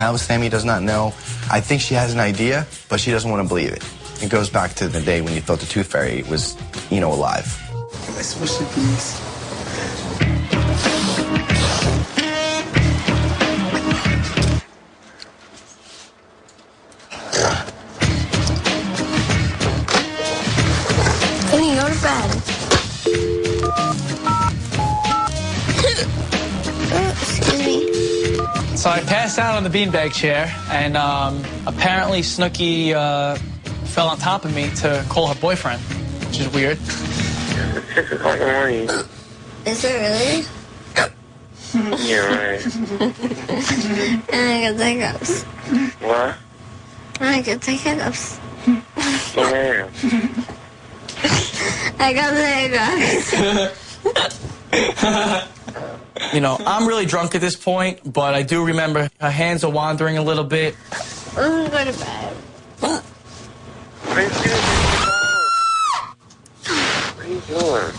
Now Sammy does not know. I think she has an idea, but she doesn't want to believe it. It goes back to the day when you thought the Tooth Fairy was, alive. I swish the piece. Honey, go to bed. Excuse me. So I passed out on the beanbag chair, and apparently Snooki fell on top of me to call her boyfriend, which is weird. It's 6 o'clock in the morning. Is it really? Yeah, right. And I got the hiccups. What? And I got the hiccups. Yeah. I got the hiccups. I'm really drunk at this point, but I do remember her hands are wandering a little bit. I'm gonna go to bed. What are you doing? What are you doing?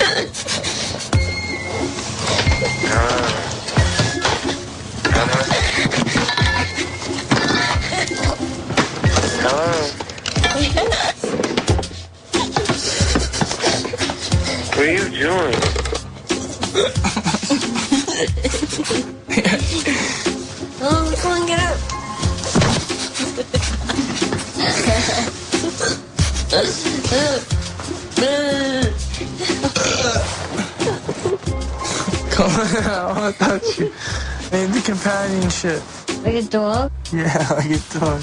Hello? What are you doing? Oh, come on, get up. Come on, I want to touch you. I need the companionship. Like a dog? Yeah, like a dog.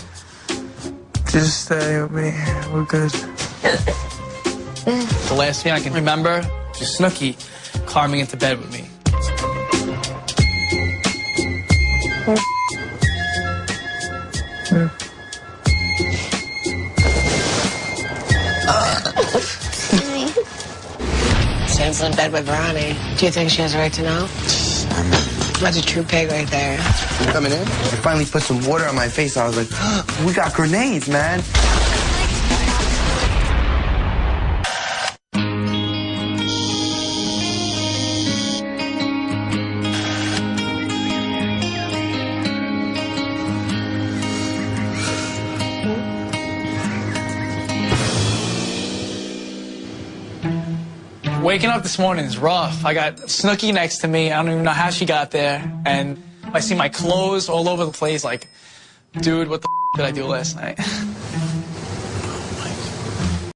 Just stay with me. We're good. The last thing I can remember is Snooki climbing into bed with me. Sam's in bed with Ronnie. Do you think she has a right to know? That's a true pig right there. You coming in? I finally put some water on my face. I was like, we got grenades, man. Waking up this morning is rough. I got Snooki next to me. I don't even know how she got there. And I see my clothes all over the place. Like, dude, what the did I do last night?